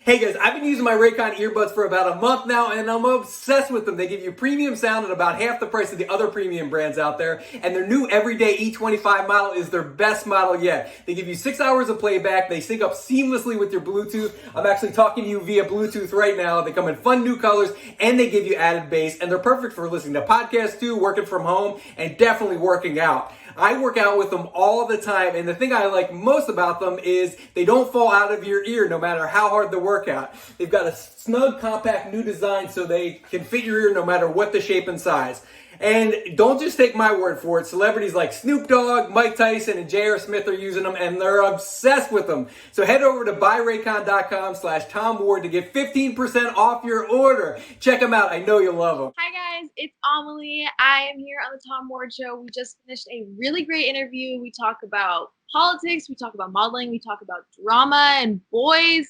Hey guys, I've been using my Raycon earbuds for about a month now and I'm obsessed with them. They give you premium sound at about half the price of the other premium brands out there, and their new everyday E25 model is their best model yet. They give you 6 hours of playback, they sync up seamlessly with your Bluetooth. I'm actually talking to you via Bluetooth right now. They come in fun new colors and they give you added bass, and they're perfect for listening to podcasts too, working from home, and definitely working out. I work out with them all the time, and the thing I like most about them is they don't fall out of your ear no matter how hard the workout. They've got a snug, compact new design so they can fit your ear no matter what the shape and size. And don't just take my word for it. Celebrities like Snoop Dogg, Mike Tyson, and J.R. Smith are using them, and they're obsessed with them. So head over to buyraycon.com/Tom Ward to get 15% off your order. Check them out. I know you'll love them. Hi guys, it's Amelie. I am here on the Tom Ward Show. We just finished a really great interview. We talk about politics, we talk about modeling, we talk about drama and boys.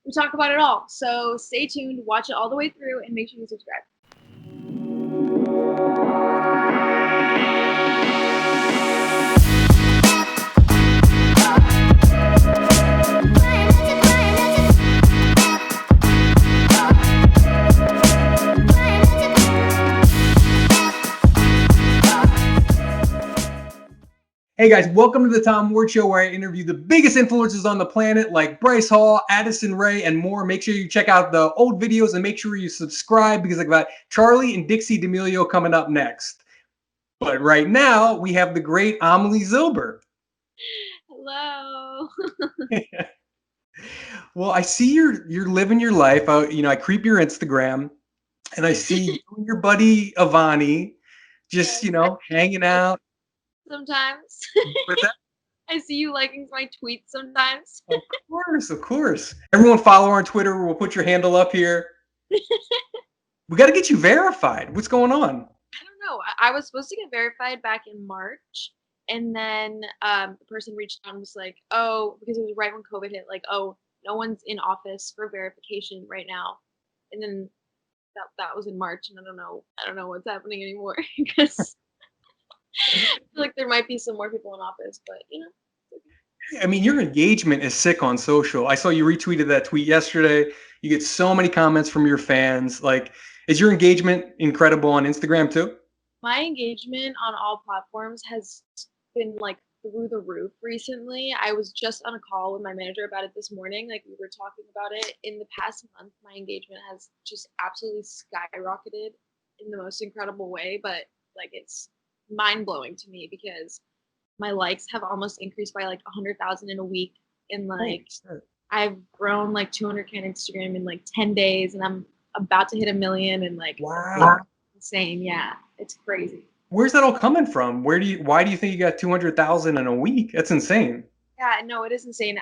We talk about it all. So stay tuned, watch it all the way through, and make sure you subscribe. Hey guys, welcome to the Tom Ward Show, where I interview the biggest influencers on the planet like Bryce Hall, Addison Rae, and more. Make sure you check out the old videos and make sure you subscribe because I've got Charlie and Dixie D'Amelio coming up next. But right now, we have the great Amelie Zilber. Hello. Well, I see you're living your life. I creep your Instagram, and I see you and your buddy Ivani just, hanging out. Sometimes. What's that? I see you liking my tweets sometimes. Of course. Everyone follow her on Twitter. We'll put your handle up here. We got to get you verified. What's going on? I don't know. I was supposed to get verified back in March, and then the person reached out and was like, oh, because it was right when COVID hit, like, oh, no one's in office for verification right now. And then that was in March, and I don't know what's happening anymore because I feel like there might be some more people in office, but I mean, your engagement is sick on social. I saw you retweeted that tweet yesterday. You get so many comments from your fans. Like, is your engagement incredible on Instagram too? my engagement on all platforms has been like through the roof recently. I was just on a call with my manager about it this morning. Like, we were talking about it. In the past month, my engagement has just absolutely skyrocketed in the most incredible way, but like, it's mind blowing to me because my likes have almost increased by like 100,000 in a week, and like I've grown like 200K on Instagram in like 10 days, and I'm about to hit 1 million, and like, Wow. insane. Yeah, it's crazy. Where's that all coming from? Why do you think you got 200,000 in a week? That's insane. Yeah, no, it is insane.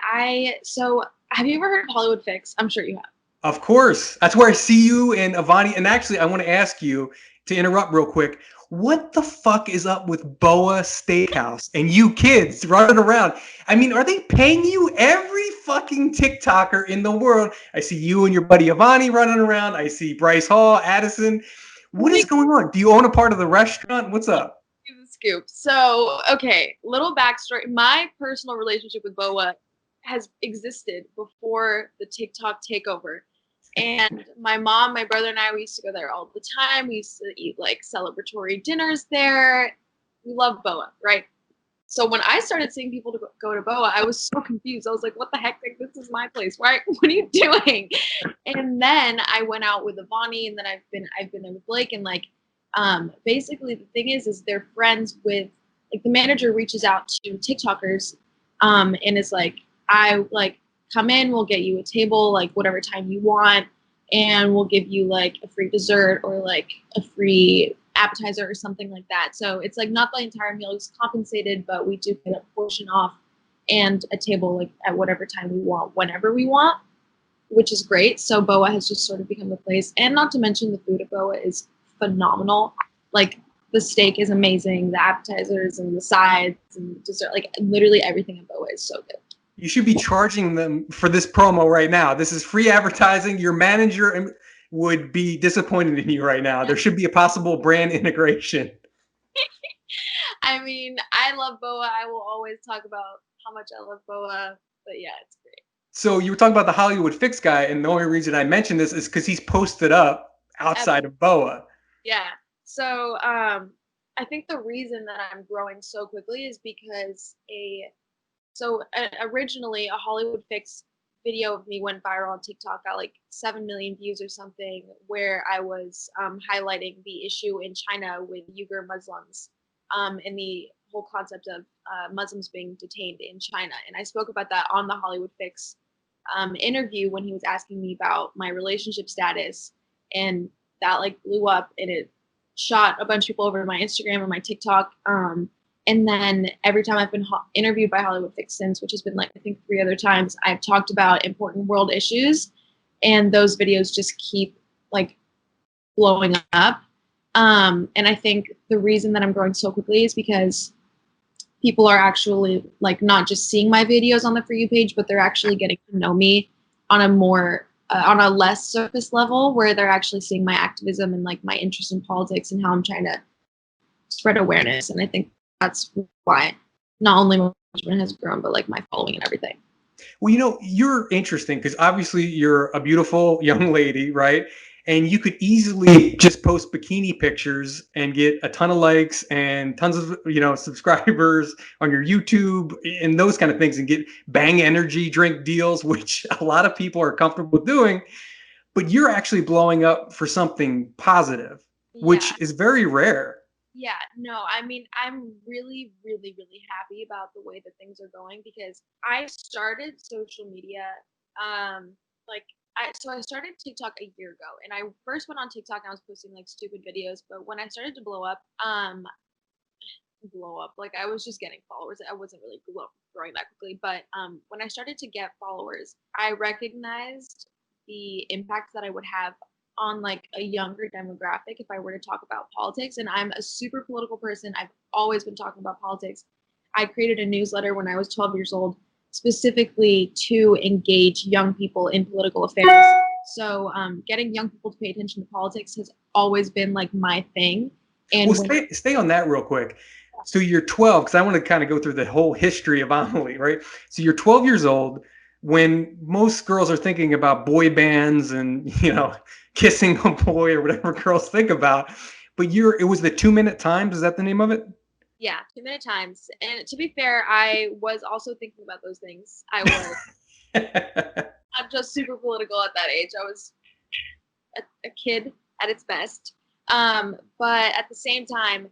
So have you ever heard of Hollywood Fix? I'm sure you have. Of course. That's where I see you and Ivani. And actually, I want to ask you to interrupt real quick. What the fuck is up with Boa Steakhouse and you kids running around? I mean, are they paying you? Every fucking TikToker in the world. I see you and your buddy Ivani running around. I see Bryce Hall, Addison. What is going on? Do you own a part of the restaurant? What's up? Give the scoop. So, okay, little backstory. My personal relationship with Boa has existed before the TikTok takeover. And my mom, my brother, and I, we used to go there all the time. We used to eat like celebratory dinners there. We love Boa, right? So when I started seeing people to go to Boa, I was so confused. I was like, what the heck? Like, this is my place. Why? What are you doing? And then I went out with Ivani, and then I've been there with Blake, and like, basically the thing is they're friends with, like, the manager reaches out to TikTokers, and is like, I like, come in, we'll get you a table like whatever time you want, and we'll give you like a free dessert or like a free appetizer or something like that. So it's like not the entire meal is compensated, but we do get a portion off and a table like at whatever time we want, whenever we want, which is great. So Boa has just sort of become the place. And not to mention, the food at Boa is phenomenal. Like, the steak is amazing, the appetizers and the sides and dessert, like literally everything at Boa is so good. You should be charging them for this promo right now. This is free advertising. Your manager would be disappointed in you right now. There should be a possible brand integration. I mean, I love Boa. I will always talk about how much I love Boa. But yeah, it's great. So you were talking about the Hollywood Fix guy, and the only reason I mentioned this is because he's posted up outside of BOA. Yeah. So I think the reason that I'm growing so quickly is because originally a Hollywood Fix video of me went viral on TikTok, got like 7 million views or something, where I was highlighting the issue in China with Uyghur Muslims, and the whole concept of Muslims being detained in China. And I spoke about that on the Hollywood Fix interview when he was asking me about my relationship status, and that like blew up, and it shot a bunch of people over to my Instagram and my TikTok. And then every time I've been interviewed by Hollywood Fix since, which has been like I think 3 other times, I've talked about important world issues, and those videos just keep like blowing up. And I think the reason that I'm growing so quickly is because people are actually like not just seeing my videos on the For You page, but they're actually getting to know me on a more on a less surface level, where they're actually seeing my activism and like my interest in politics and how I'm trying to spread awareness. And I think that's why not only my engagement has grown, but like my following and everything. Well, you're interesting because obviously you're a beautiful young lady, right? And you could easily just post bikini pictures and get a ton of likes and tons of, subscribers on your YouTube and those kind of things, and get Bang energy drink deals, which a lot of people are comfortable doing. But you're actually blowing up for something positive, which is very rare. Yeah, no, I mean, I'm really, really, really happy about the way that things are going, because I started social media, like, I started TikTok a year ago, and I first went on TikTok and I was posting like stupid videos, but when I started to blow up, like I was just getting followers. I wasn't really growing that quickly, but when I started to get followers, I recognized the impact that I would have on like a younger demographic if I were to talk about politics. And I'm a super political person. I've always been talking about politics. I created a newsletter when I was 12 years old specifically to engage young people in political affairs. So getting young people to pay attention to politics has always been like my thing. And well, stay on that real quick. So you're 12, because I want to kind of go through the whole history of Amelie, right? So you're 12 years old when most girls are thinking about boy bands and, kissing a boy or whatever girls think about. But it was the 2 Minute Times. Is that the name of it? Yeah, 2 Minute Times. And to be fair, I was also thinking about those things. I was. I'm just super political at that age. I was a kid at its best. But at the same time,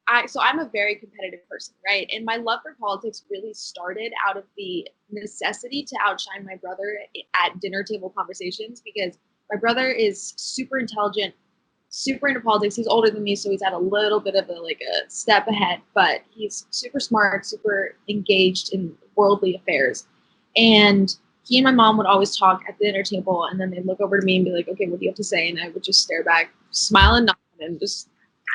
I'm a very competitive person, right? And my love for politics really started out of the necessity to outshine my brother at dinner table conversations, because my brother is super intelligent, super into politics. He's older than me, so he's at a little bit of a step ahead, but he's super smart, super engaged in worldly affairs. And he and my mom would always talk at the dinner table, and then they'd look over to me and be like, okay, what do you have to say? And I would just stare back, smile and nod, and just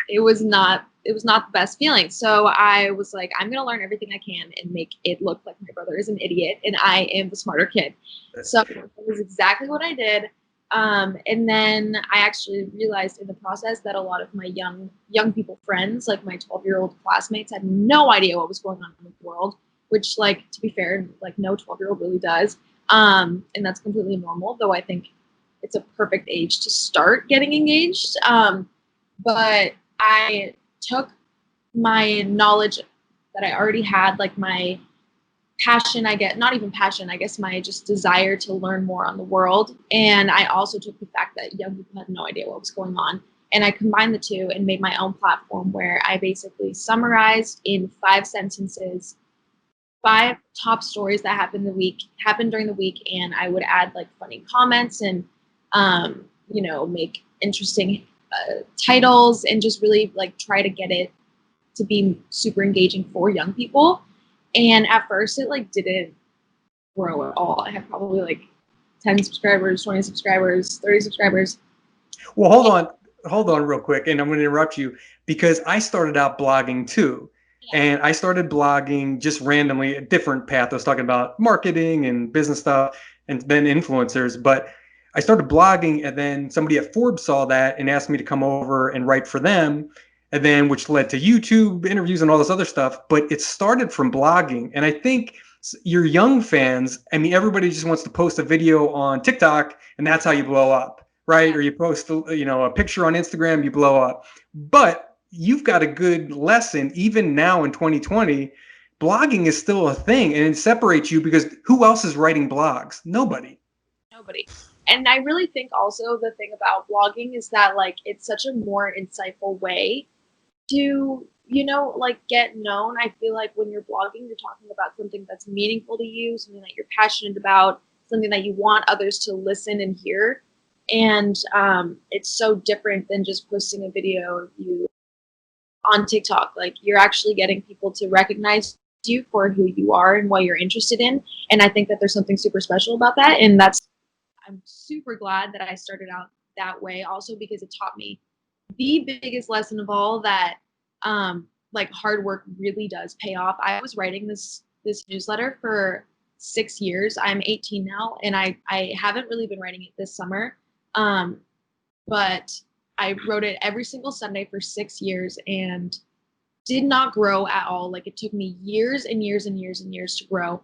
it was not the best feeling. So I was like, I'm going to learn everything I can and make it look like my brother is an idiot and I am the smarter kid. So that was exactly what I did. And then I actually realized in the process that a lot of my young people friends, like my 12-year-old classmates, had no idea what was going on in the world, which, like, to be fair, like no 12-year-old really does. And that's completely normal, though I think it's a perfect age to start getting engaged. But I took my knowledge that I already had, like my passion, not even passion, I guess my just desire to learn more on the world. And I also took the fact that young people had no idea what was going on. And I combined the two and made my own platform where I basically summarized in 5 sentences 5 top stories that happened during the week. And I would add like funny comments and, make interesting titles, and just really like try to get it to be super engaging for young people. And at first it like didn't grow at all. I had probably like 10 subscribers, 20 subscribers, 30 subscribers. Well, hold on real quick. And I'm going to interrupt you because I started out blogging too. And I started blogging just randomly, a different path. I was talking about marketing and business stuff and then influencers. But I started blogging, and then somebody at Forbes saw that and asked me to come over and write for them. And then which led to YouTube interviews and all this other stuff. But it started from blogging. And I think your young fans, I mean, everybody just wants to post a video on TikTok and that's how you blow up, right? Yeah. Or you post, a picture on Instagram, you blow up. But you've got a good lesson, even now in 2020. Blogging is still a thing, and it separates you because who else is writing blogs? Nobody. Nobody. And I really think also the thing about blogging is that like it's such a more insightful way to, like get known. I feel like when you're blogging, you're talking about something that's meaningful to you, something that you're passionate about, something that you want others to listen and hear. And it's so different than just posting a video of you on TikTok. Like you're actually getting people to recognize you for who you are and what you're interested in. And I think that there's something super special about that. And I'm super glad that I started out that way also because it taught me the biggest lesson of all that like hard work really does pay off. I was writing this newsletter for 6 years. I'm 18 now and I haven't really been writing it this summer. But I wrote it every single Sunday for 6 years and did not grow at all. Like it took me years and years and years and years to grow.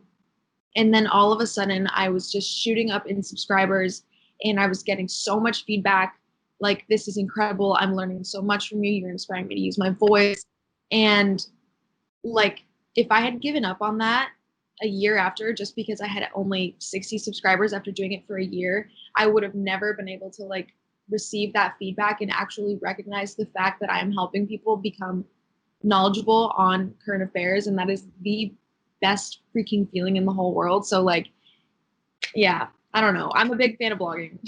And then all of a sudden, I was just shooting up in subscribers and I was getting so much feedback. Like, this is incredible. I'm learning so much from you. You're inspiring me to use my voice. And like, if I had given up on that a year after, just because I had only 60 subscribers after doing it for a year, I would have never been able to like receive that feedback and actually recognize the fact that I am helping people become knowledgeable on current affairs. And that is the best freaking feeling in the whole world. So like, yeah, I don't know. I'm a big fan of blogging.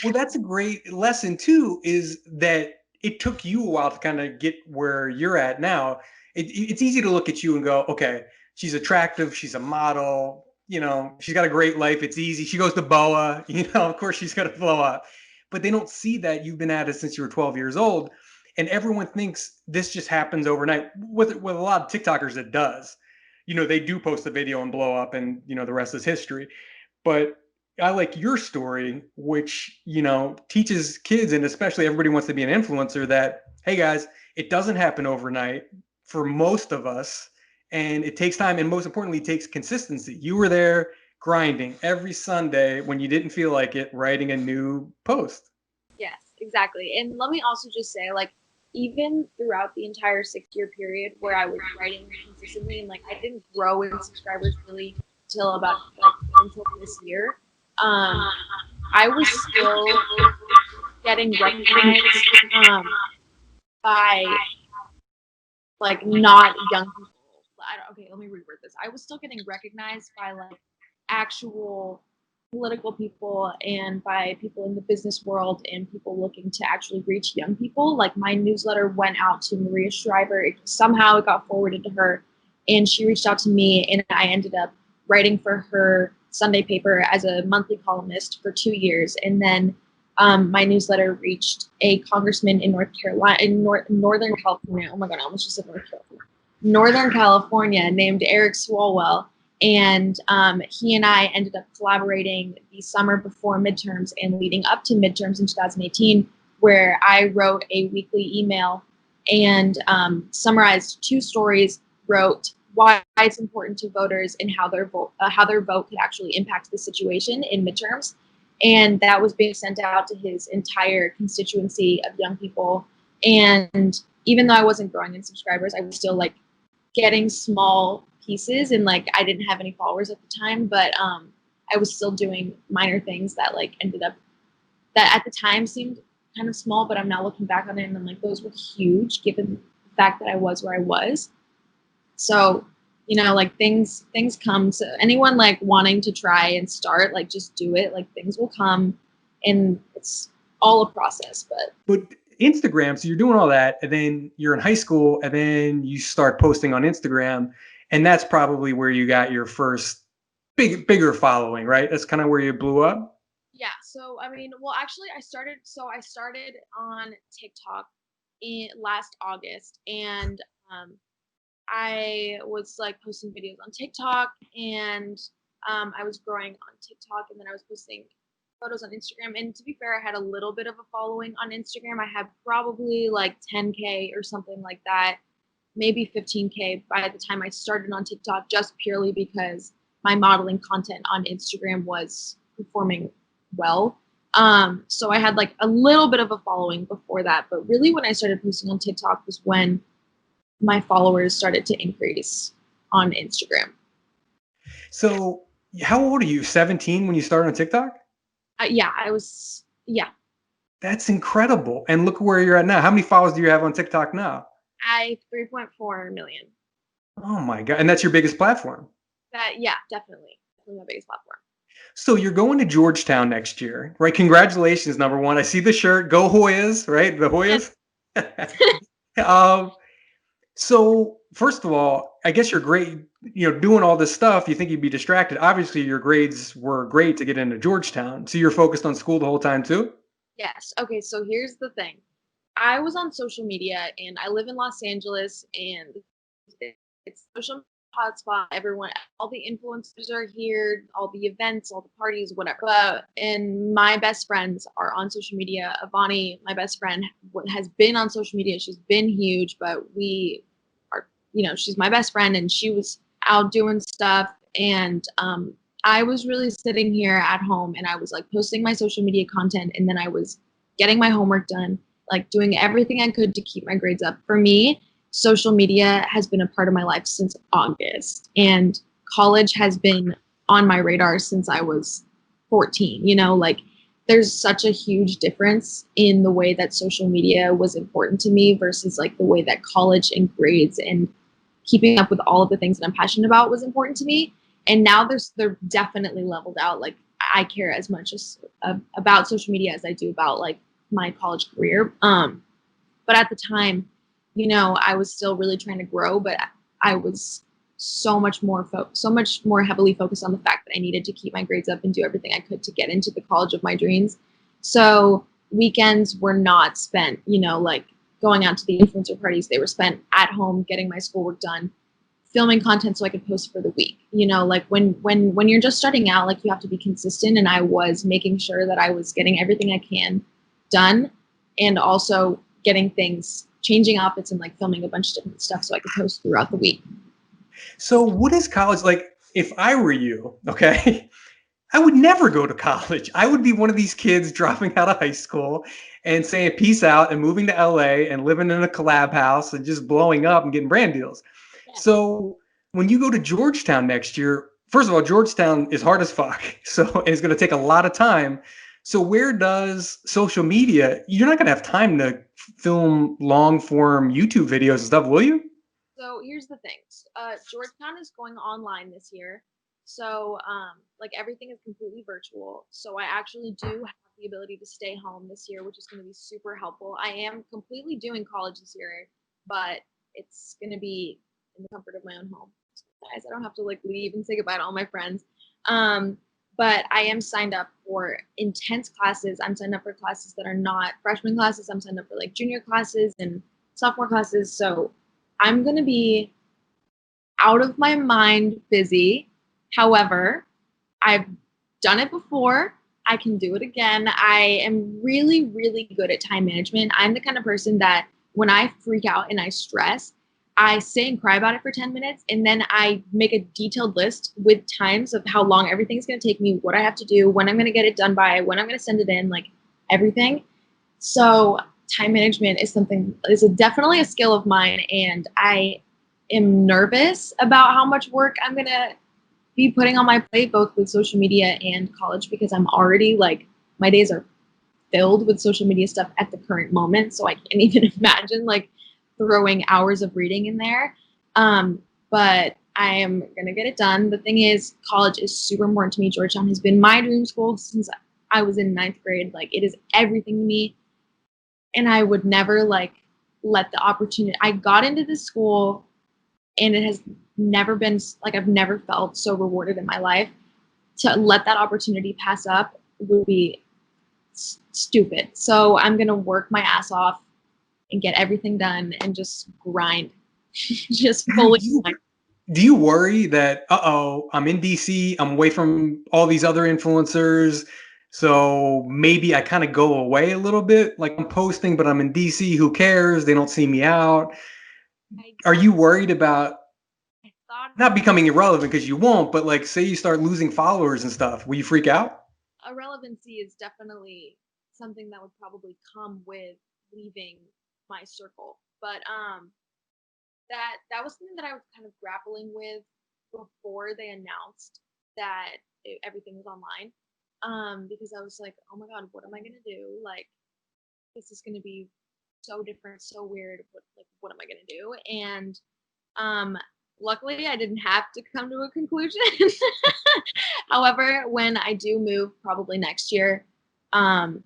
Well, that's a great lesson too, is that it took you a while to kind of get where you're at now. It's easy to look at you and go, okay, she's attractive, she's a model, she's got a great life, it's easy. She goes to BOA, of course she's gonna blow up. But they don't see that you've been at it since you were 12 years old. And everyone thinks this just happens overnight. With a lot of TikTokers, it does. They do post a video and blow up, and the rest is history. But I like your story, which, teaches kids, and especially everybody wants to be an influencer, that, hey guys, it doesn't happen overnight for most of us. And it takes time. And most importantly, it takes consistency. You were there grinding every Sunday when you didn't feel like it, writing a new post. Yes, exactly. And let me also just say, like, even throughout the entire 6 year period where I was writing consistently and like I didn't grow in subscribers really till about like until this year, I was still getting recognized by like not young people. Okay, let me reword this. I was still getting recognized by like actual political people and by people in the business world and people looking to actually reach young people. Like my newsletter went out to Maria Shriver. Somehow it got forwarded to her and she reached out to me and I ended up writing for her Sunday paper as a monthly columnist for 2 years. And then my newsletter reached a congressman in North Carolina, in Northern California. Oh my God, I almost just said North Carolina. Northern California, named Eric Swalwell. And he and I ended up collaborating the summer before midterms and leading up to midterms in 2018, where I wrote a weekly email and summarized 2 stories, wrote why it's important to voters and how their vote could actually impact the situation in midterms. And that was being sent out to his entire constituency of young people. And even though I wasn't growing in subscribers, I was still like getting small pieces and like I didn't have any followers at the time, but I was still doing minor things that like ended up that at the time seemed kind of small, but I'm now looking back on it and I'm like, those were huge given the fact that I was where I was. So, like things come to anyone like wanting to try and start, like just do it. Like things will come and it's all a process, But Instagram, so you're doing all that, and then you're in high school, and then you start posting on Instagram, and that's probably where you got your first bigger following, right? That's kind of where you blew up. yeah. So, I mean, well, actually I started on TikTok in last August and I was like posting videos on TikTok and I was growing on TikTok and then I was posting photos on Instagram. And to be fair, I had a little bit of a following on Instagram. I had probably like 10K or something like that, maybe 15K by the time I started on TikTok, just purely because my modeling content on Instagram was performing well. So I had like a little bit of a following before that, but really when I started posting on TikTok was when my followers started to increase on Instagram. So how old are you? 17 when you started on TikTok? Yeah, I was, yeah. That's incredible. And look where you're at now. How many followers do you have on TikTok now? 3.4 million. Oh my God. And that's your biggest platform. Yeah, definitely. Definitely my biggest platform. So you're going to Georgetown next year, right? Congratulations, number one. I see the shirt. Go Hoyas, right? The Hoyas. um, so first of all, I guess you're great, doing all this stuff. You think you'd be distracted. Obviously, your grades were great to get into Georgetown. So you're focused on school the whole time too? Yes. Okay, so here's the thing. I was on social media and I live in Los Angeles and it's social hotspot. Everyone, all the influencers are here, all the events, all the parties, whatever. And my best friends are on social media. Avani, my best friend, has been on social media. She's been huge, but we are, she's my best friend and she was out doing stuff. And I was really sitting here at home and I was like posting my social media content and then I was getting my homework done, like doing everything I could to keep my grades up. For me, social media has been a part of my life since August, and college has been on my radar since I was 14. Like there's such a huge difference in the way that social media was important to me versus like the way that college and grades and keeping up with all of the things that I'm passionate about was important to me. And now they're definitely leveled out. Like I care as much as about social media as I do about like my college career. But at the time, I was still really trying to grow, but I was so much more heavily focused on the fact that I needed to keep my grades up and do everything I could to get into the college of my dreams. So weekends were not spent, like going out to the influencer parties. They were spent at home getting my schoolwork done, filming content so I could post for the week. Like when you're just starting out, like you have to be consistent, and I was making sure that I was getting everything I can done and also getting things, changing outfits and like filming a bunch of different stuff so I could post throughout the week. So what is college like? If I were you, okay, I would never go to college. I would be one of these kids dropping out of high school and saying peace out and moving to LA and living in a collab house and just blowing up and getting brand deals. Yeah. So when you go to Georgetown next year, first of all, Georgetown is hard as fuck. So and it's going to take a lot of time. So where does social media, you're not going to have time to film long form YouTube videos and stuff, will you? So here's the thing. Georgetown is going online this year. So like everything is completely virtual. So I actually do have the ability to stay home this year, which is going to be super helpful. I am completely doing college this year, but it's going to be in the comfort of my own home. Guys, I don't have to like leave and say goodbye to all my friends. But I am signed up for intense classes. I'm signed up for classes that are not freshman classes. I'm signed up for like junior classes and sophomore classes. So I'm going to be out of my mind busy. However, I've done it before. I can do it again. I am really, really good at time management. I'm the kind of person that when I freak out and I stress, I sit and cry about it for 10 minutes, and then I make a detailed list with times of how long everything's going to take me, what I have to do, when I'm going to get it done by, when I'm going to send it in, like everything. So time management is definitely a skill of mine, and I am nervous about how much work I'm going to be putting on my plate, both with social media and college, because I'm already like, my days are filled with social media stuff at the current moment. So I can't even imagine like throwing hours of reading in there. But I am going to get it done. The thing is, college is super important to me. Georgetown has been my dream school since I was in 9th grade. Like it is everything to me. And I would never like let the opportunity, I got into this school and it has never been like, I've never felt so rewarded in my life. To let that opportunity pass up would be stupid. So I'm going to work my ass off and get everything done and just grind. Just fully grind. Do you worry that, I'm in DC, I'm away from all these other influencers, so maybe I kind of go away a little bit? Like I'm posting, but I'm in DC, who cares? They don't see me out. Are you worried about? I thought not becoming irrelevant because you won't, but like say you start losing followers and stuff, will you freak out? Irrelevancy is definitely something that would probably come with leaving my circle. But that was something that I was kind of grappling with before they announced that everything was online. Because I was like, oh my god, what am I gonna do? Like, this is gonna be so different, so weird. What am I gonna do? And um, luckily, I didn't have to come to a conclusion. However, when I do move, probably next year, um,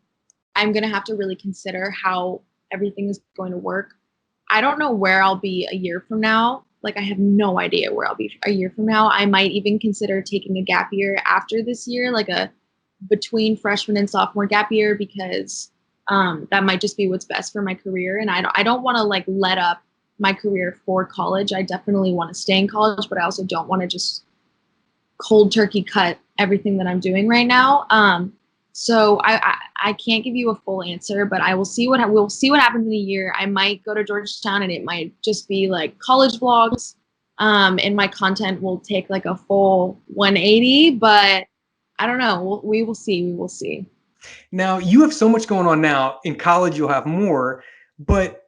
I'm gonna have to really consider how everything is going to work. I don't know where I'll be a year from now. Like, I have no idea where I'll be a year from now. I might even consider taking a gap year after this year, like a between freshman and sophomore gap year, because that might just be what's best for my career. And I don't want to like let up my career for college. I definitely want to stay in college, but I also don't want to just cold turkey cut everything that I'm doing right now. So I can't give you a full answer, but I will see we'll see what happens in a year. I might go to Georgetown, and it might just be like college vlogs, and my content will take like a full 180. But I don't know. We will see. We will see. Now, you have so much going on now. In college, you'll have more, but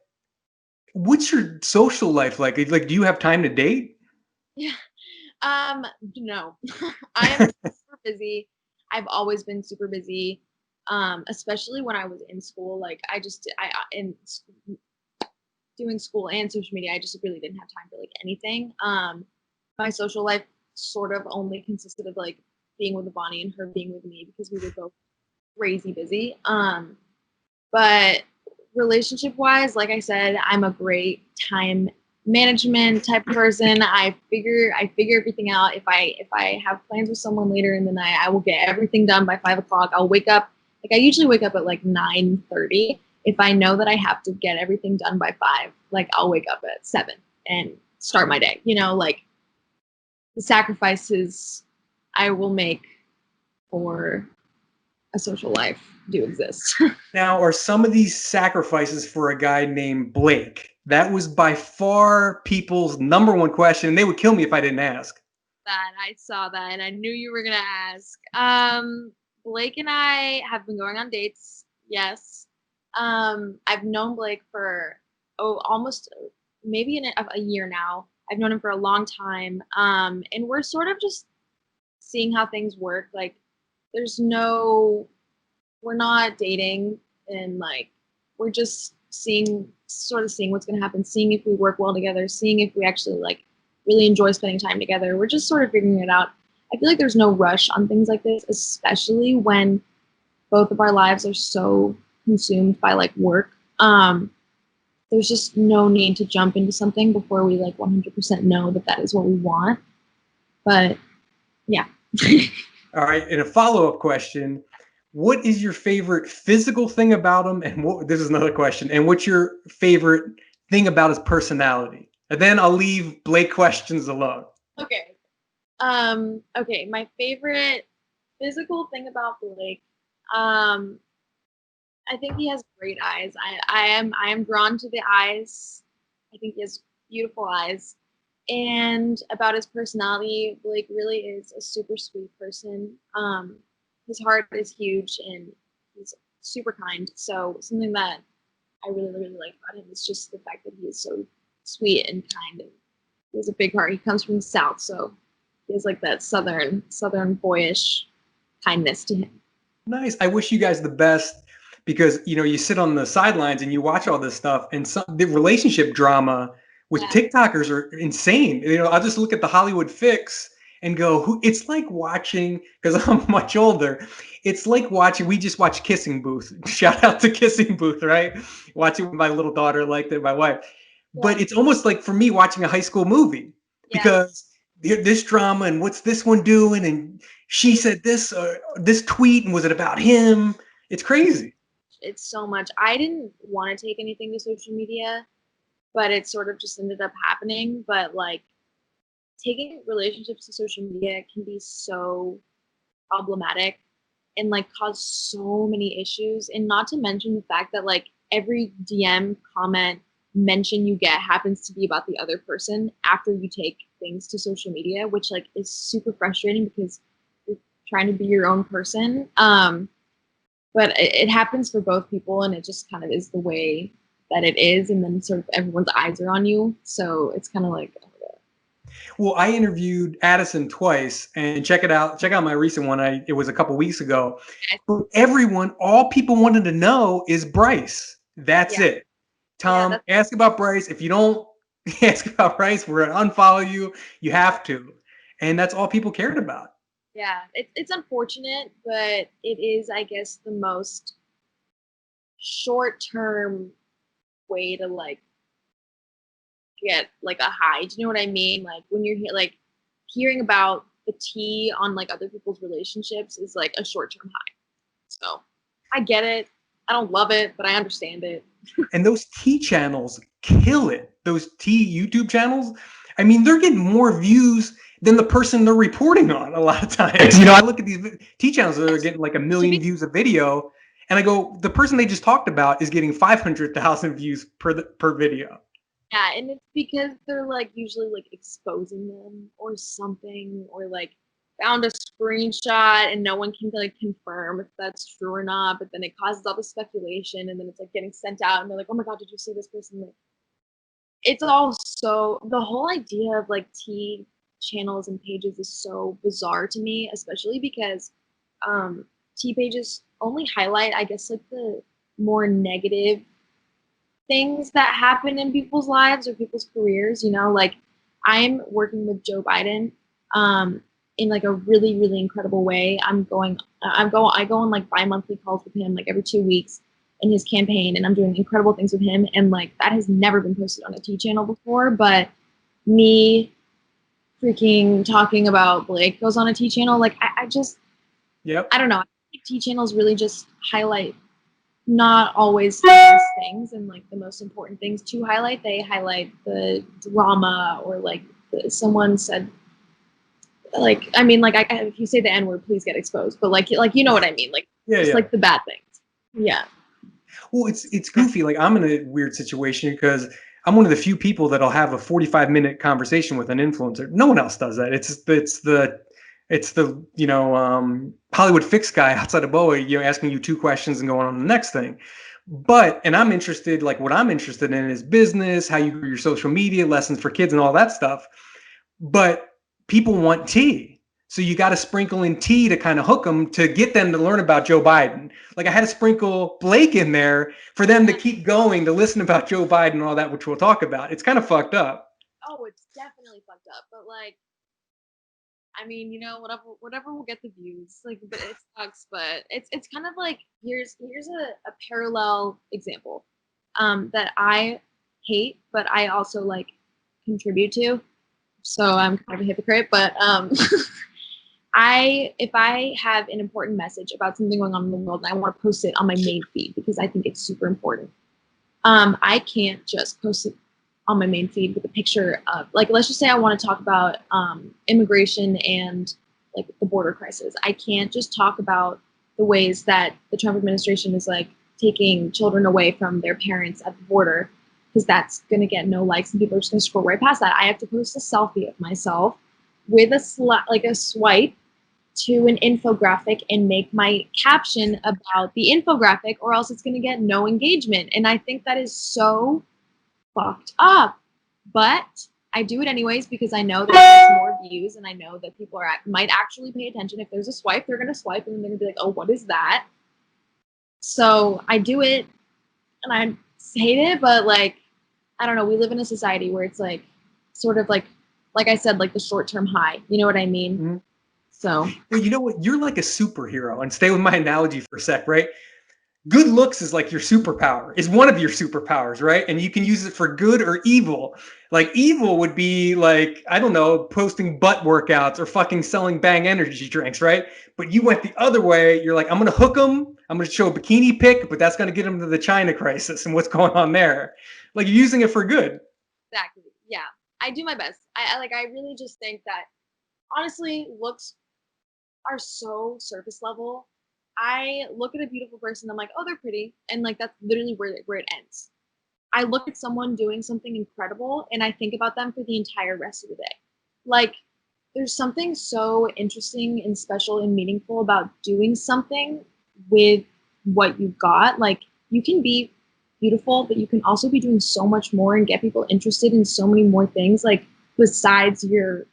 what's your social life like? Like, do you have time to date? Yeah. No. I am super busy. I've always been super busy. Especially when I was in school. Like I in doing school and social media, I just really didn't have time for like anything. My social life sort of only consisted of like being with Bonnie and her being with me because we were both crazy busy. But relationship wise, like I said, I'm a great time management type of person. I figure everything out. If I have plans with someone later in the night, I will get everything done by 5 o'clock. I'll wake up, like I usually wake up at like 9:30. If I know that I have to get everything done by 5, like I'll wake up at 7 and start my day. Like the sacrifices I will make for a social life do exist. Now, are some of these sacrifices for a guy named Blake? That was by far people's number one question, and they would kill me if I didn't ask. That I saw that and I knew you were gonna ask. Blake and I have been going on dates. Yes. I've known Blake for almost maybe a year now. I've known him for a long time. And we're sort of just seeing how things work. Like, there's no, we're not dating, and like we're just seeing what's going to happen, seeing if we work well together, seeing if we actually like really enjoy spending time together. We're just sort of figuring it out. I feel like there's no rush on things like this, especially when both of our lives are so consumed by like work. There's just no need to jump into something before we like 100% know that that is what we want. But yeah. All right, and a follow-up question. What is your favorite physical thing about him? And this is another question. And what's your favorite thing about his personality? And then I'll leave Blake questions alone. Okay. Okay, my favorite physical thing about Blake, I think he has great eyes. I am drawn to the eyes. I think he has beautiful eyes. And about his personality, Blake really is a super sweet person. His heart is huge and he's super kind. So something that I really, really like about him is just the fact that he is so sweet and kind, and he has a big heart. He comes from the South, so he has like that southern boyish kindness to him. Nice. I wish you guys the best because you sit on the sidelines and you watch all this stuff, and the relationship drama with TikTokers are insane. I'll just look at the Hollywood Fix and go, it's like watching, because I'm much older, it's like watching, we just watched Kissing Booth. Shout out to Kissing Booth, right? Watching with my little daughter, liked it, my wife. But it's almost like for me watching a high school movie because this drama and what's this one doing, and she said this tweet, and was it about him? It's crazy. It's so much. I didn't want to take anything to social media, but it sort of just ended up happening. But like, taking relationships to social media can be so problematic and like cause so many issues. And not to mention the fact that like every DM comment mention you get happens to be about the other person after you take things to social media, which like is super frustrating because you're trying to be your own person. But it happens for both people, and it just kind of is the way that it is, and then sort of everyone's eyes are on you, so it's kind of like, oh my God. Well, I interviewed Addison twice, and check it out. Check out my recent one. It was a couple weeks ago. But everyone, all people wanted to know is Bryce. That's it. Tom, ask about Bryce. If you don't ask about Bryce, we're gonna unfollow you. You have to, and that's all people cared about. Yeah, it's unfortunate, but it is, I guess, the most short-term way to like get like a high. Do you know what I mean? Like when you're like hearing about the tea on like other people's relationships is like a short-term high. So I get it. I don't love it, but I understand it. And those tea channels kill it. Those tea YouTube channels, I mean, they're getting more views than the person they're reporting on a lot of times. You know, I look at these tea channels that are getting like 1 million views a video, and I go, the person they just talked about is getting 500,000 views per video. Yeah, and it's because they're like usually like exposing them or something, or like found a screenshot and no one can like confirm if that's true or not, but then it causes all the speculation, and then it's like getting sent out and they're like, oh my God, did you see this person? Like, it's all so, the whole idea of like tea channels and pages is so bizarre to me, especially because tea pages only highlight, I guess, like the more negative things that happen in people's lives or people's careers. You know, like I'm working with Joe Biden in like a really, really incredible way. I go on like bi-monthly calls with him like every 2 weeks in his campaign, and I'm doing incredible things with him. And like that has never been posted on a T channel before, but me freaking talking about Blake goes on a T channel. Like I just, I don't know. I think T channels really just highlight not always the best things and like the most important things to highlight. They highlight the drama, or like someone said, like, I mean, like if you say the N word, please get exposed. But like you know what I mean, like like the bad things. Yeah. Well, it's goofy. Like I'm in a weird situation because I'm one of the few people that'll have a 45-minute conversation with an influencer. No one else does that. It's the Hollywood Fix guy outside of BOA, asking you 2 questions and going on to the next thing. And I'm interested, like what I'm interested in is business, how you do your social media, lessons for kids and all that stuff. But people want tea. So you got to sprinkle in tea to kind of hook them, to get them to learn about Joe Biden. Like I had to sprinkle Blake in there for them to keep going, to listen about Joe Biden and all that, which we'll talk about. It's kind of fucked up. Oh, it's definitely fucked up. But like, I mean, you know, whatever will get the views. Like, but it sucks. But it's kind of like here's a parallel example that I hate, but I also like contribute to. So I'm kind of a hypocrite, but if I have an important message about something going on in the world and I want to post it on my main feed because I think it's super important, I can't just post it on my main feed with a picture of, like, let's just say I want to talk about immigration and like the border crisis. I can't just talk about the ways that the Trump administration is like taking children away from their parents at the border, because that's going to get no likes and people are just going to scroll right past that. I have to post a selfie of myself with a swipe to an infographic and make my caption about the infographic, or else it's going to get no engagement. And I think that is so fucked up. But I do it anyways because I know that there's more views, and I know that people might actually pay attention. If there's a swipe, they're going to swipe, and then they're going to be like, oh, what is that? So I do it, and I hate it, but like, I don't know, we live in a society where it's like sort of like I said, like the short-term high. You know what I mean? Mm-hmm. So, well, you know what? You're like a superhero, and stay with my analogy for a sec, right? Good looks is like your superpower, is one of your superpowers, right? And you can use it for good or evil. Like evil would be like, I don't know, posting butt workouts or fucking selling Bang energy drinks, right? But you went the other way. You're like, I'm going to hook them. I'm going to show a bikini pic, but that's going to get them to the China crisis and what's going on there. Like you're using it for good. Exactly. Yeah. I do my best. I really just think that honestly, looks are so surface level. I look at a beautiful person, I'm like, oh, they're pretty. And like, that's literally where it ends. I look at someone doing something incredible and I think about them for the entire rest of the day. like there's something so interesting and special and meaningful about doing something with what you got. Like you can be beautiful, but you can also be doing so much more and get people interested in so many more things, like besides your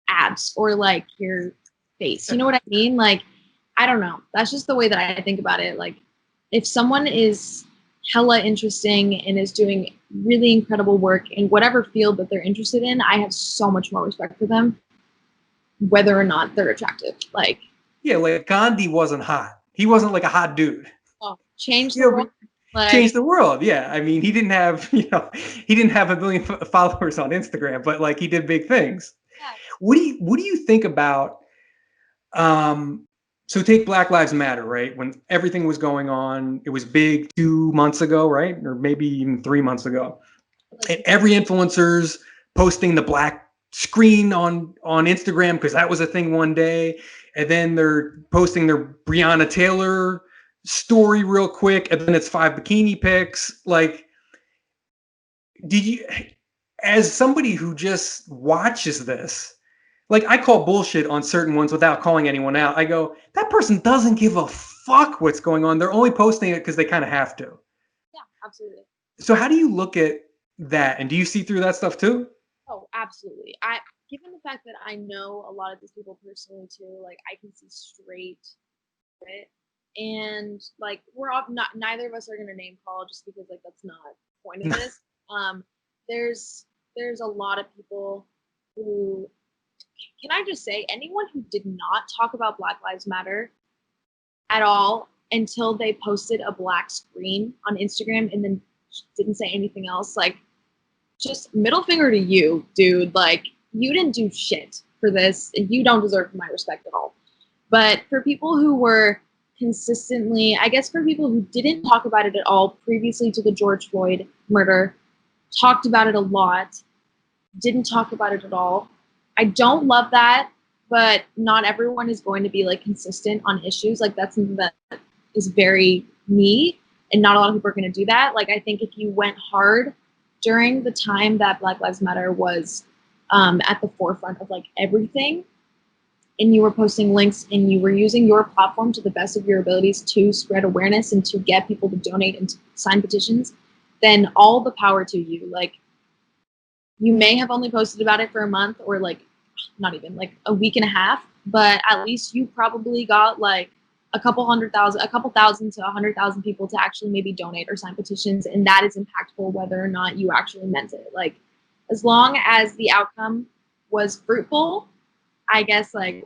abs or like your face. You know what I mean? Like, I don't know. That's just the way that I think about it. Like, if someone is hella interesting and is doing really incredible work in whatever field that they're interested in, I have so much more respect for them, whether or not they're attractive. Like, Yeah, like Gandhi wasn't hot. He wasn't like a hot dude. oh, change You the know, world. Like, change the world. Yeah, I mean, he didn't have, he didn't have a million followers on Instagram, but like he did big things. yeah. What do you think about um so take Black Lives Matter, right? When everything was going on, it was big 2 months ago, right? Or maybe even 3 months ago. And Like, every influencer's posting the black screen on Instagram because that was a thing one day. And then they're posting their Breonna Taylor story real quick, and then it's 5 bikini pics. Like, did you, as somebody who just watches this, like I call bullshit on certain ones without calling anyone out. I go, that person doesn't give a fuck what's going on. They're only posting it because they kind of have to. yeah, absolutely. So how do you look at that? And do you see through that stuff too? Oh, absolutely. Given the fact that I know a lot of these people personally too, like I can see straight through it. And like we're all not neither of us are gonna name call just because like that's not the point of this. Um, there's there's a lot of people who can I just say anyone who did not talk about Black Lives Matter at all until they posted a black screen on Instagram and then didn't say anything else, like just middle finger to you, dude. Like you didn't do shit for this. You don't deserve my respect at all. But for people who were consistently, I guess for people who didn't talk about it at all previously to the George Floyd murder, talked about it a lot, didn't talk about it at all. I don't love that, but not everyone is going to be like consistent on issues. Like that's something that is very me, and not a lot of people are going to do that. Like I think if you went hard during the time that Black Lives Matter was at the forefront of like everything, and you were posting links and you were using your platform to the best of your abilities to spread awareness and to get people to donate and to sign petitions, then all the power to you. Like you may have only posted about it for a month or like not even like a week and a half, but at least you probably got like a couple thousand to 100,000 people to actually maybe donate or sign petitions, and that is impactful whether or not you actually meant it. Like as long as the outcome was fruitful, I guess like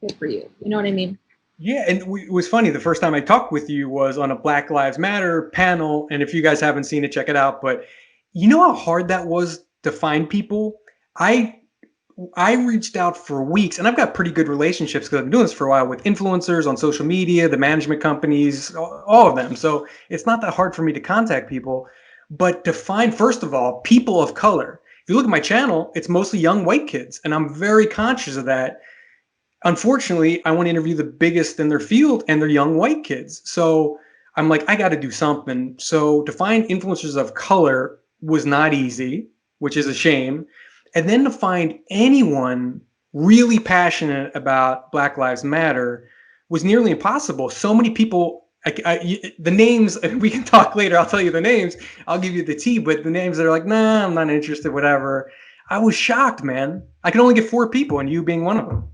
good for you. You know what I mean? Yeah, and it was funny. The first time I talked with you was on a Black Lives Matter panel, and if you guys haven't seen it, check it out. But you know how hard that was to find people. I I reached out for weeks, and I've got pretty good relationships because I've been doing this for a while with influencers on social media, the management companies, all of them. So it's not that hard for me to contact people. But to find, first of all, people of color. If you look at my channel, it's mostly young white kids, and I'm very conscious of that. Unfortunately, I want to interview the biggest in their field, and they're young white kids. So I'm like, I got to do something. So to find influencers of color was not easy, which is a shame. And then to find anyone really passionate about Black Lives Matter was nearly impossible. So many people, the names, we can talk later. I'll tell you the names. I'll give you the tea, but the names that are like, nah, I'm not interested, whatever. I was shocked, man. I could only get 4 people, and you being one of them.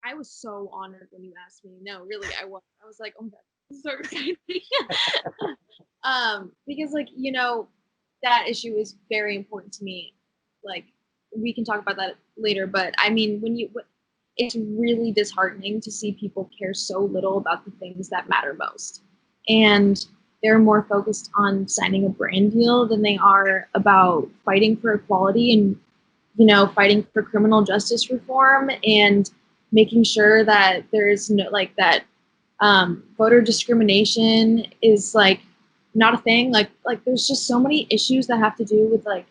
I was so honored when you asked me. No, really, I was. I was like, oh my god, this is so exciting. Because like that issue is very important to me. Like we can talk about that later, but I mean it's really disheartening to see people care so little about the things that matter most, and they're more focused on signing a brand deal than they are about fighting for equality and fighting for criminal justice reform and making sure that there's no like that voter discrimination is like not a thing. Like there's just so many issues that have to do with like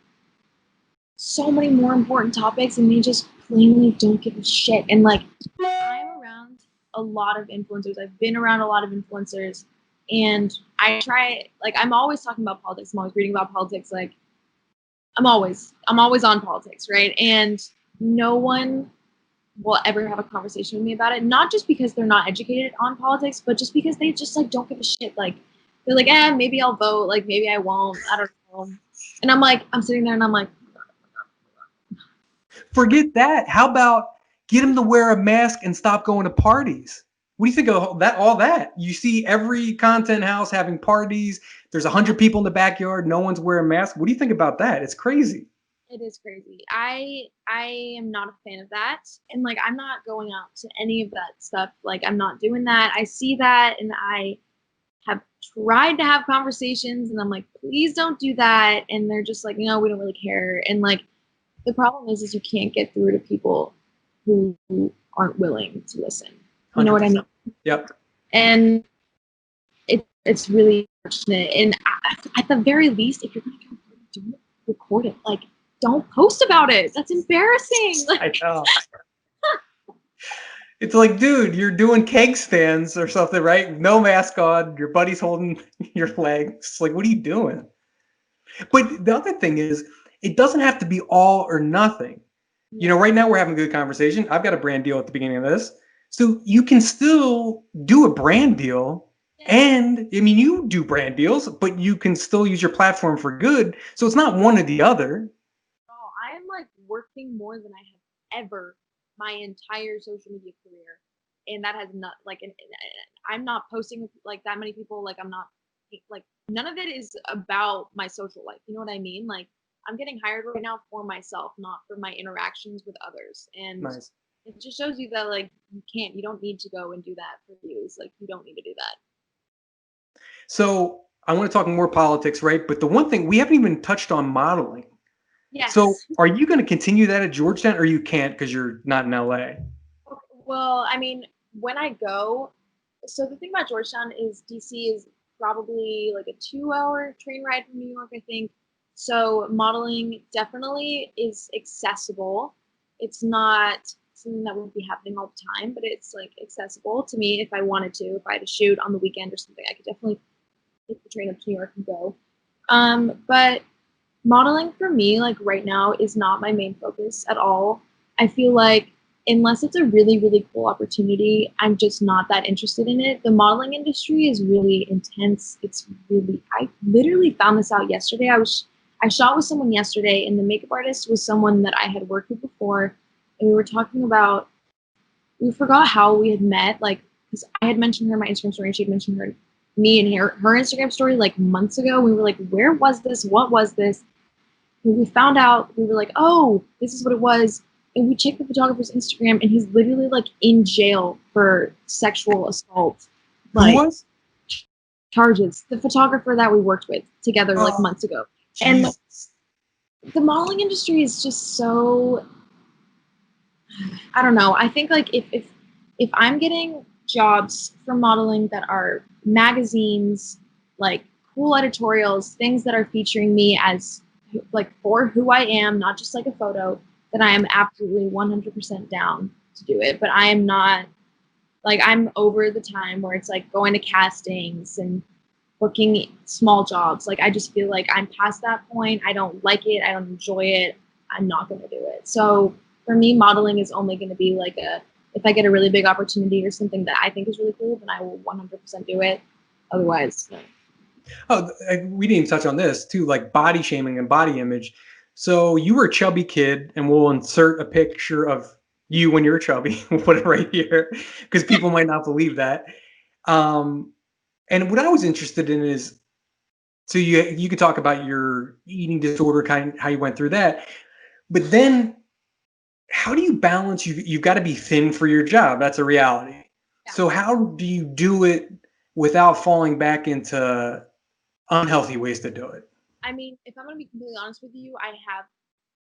so many more important topics, and they just plainly don't give a shit. And like I'm around a lot of influencers. I've been around a lot of influencers, and I try like I'm always talking about politics. I'm always reading about politics. Like I'm always on politics, right? And no one will ever have a conversation with me about it. Not just because they're not educated on politics, but just because they just like don't give a shit. Like they're like, maybe I'll vote, like maybe I won't. I don't know. And I'm sitting there and I'm like, Forget that. How about get him to wear a mask and stop going to parties? What do you think of that? All that you see every content house having parties. There's 100 people in the backyard. No one's wearing masks. What do you think about that? It's crazy. it is crazy. I am not a fan of that. And like I'm not going out to any of that stuff. Like I'm not doing that. I see that and I have tried to have conversations and I'm like, please don't do that. And they're just like, no, we don't really care. And like the problem is you can't get through to people who aren't willing to listen. You know what I mean? Yep. And it's really unfortunate. And at the very least, if you're going to do it, record it. Like, don't post about it. That's embarrassing. Like, I know. It's like, dude, you're doing keg stands or something, right? No mask on. Your buddy's holding your legs. Like, what are you doing? But the other thing is, it doesn't have to be all or nothing. You know, right now we're having a good conversation. I've got a brand deal at the beginning of this. So you can still do a brand deal. And I mean, you do brand deals, but you can still use your platform for good. So it's not one or the other. Oh, I am like working more than I have ever my entire social media career. And that has not like, I'm not posting with like that many people. Like, I'm not like, none of it is about my social life. You know what I mean? Like, I'm getting hired right now for myself, not for my interactions with others. And Nice. it just shows you that like you don't need to go and do that for views. Like you don't need to do that. So I want to talk more politics, right? But the one thing we haven't even touched on modeling. Yes. So are you going to continue that at Georgetown or you can't because you're not in LA? Well, I mean, when I go, so the thing about Georgetown is DC is probably like a 2-hour train ride from New York, I think. So modeling definitely is accessible. It's not something that would be happening all the time, but it's like accessible to me if I wanted to. If I had to shoot on the weekend or something, I could definitely take the train up to New York and go. But modeling for me, like right now, is not my main focus at all. I feel like unless it's a really, really cool opportunity, I'm just not that interested in it. The modeling industry is really intense. It's really, I literally found this out yesterday. I shot with someone yesterday, and the makeup artist was someone that I had worked with before, and we were talking about, we forgot how we had met, like, because I had mentioned her in my Instagram story, and she had mentioned me and her Instagram story like months ago. We were like, where was this? What was this? And we found out, we were like, oh, this is what it was. And we checked the photographer's Instagram, and he's literally like in jail for sexual assault. Like, Who was? Charges. The photographer that we worked with together like months ago. And the modeling industry is just so, I don't know. I think like if I'm getting jobs for modeling that are magazines, like cool editorials, things that are featuring me as like for who I am, not just like a photo, then I am absolutely 100% down to do it. But I am not, like, I'm over the time where it's like going to castings and booking small jobs. Like I just feel like I'm past that point. I don't like it. I don't enjoy it. I'm not going to do it. So for me, modeling is only going to be like if I get a really big opportunity or something that I think is really cool, then I will 100% do it. Otherwise, no. Oh, we didn't even touch on this too, like body shaming and body image. So you were a chubby kid, and we'll insert a picture of you when you're chubby. We'll put it right here because people might not believe that. And what I was interested in is, so you could talk about your eating disorder, kind of how you went through that, but then how do you balance? You've got to be thin for your job. That's a reality. Yeah. So how do you do it without falling back into unhealthy ways to do it? I mean, if I'm going to be completely honest with you,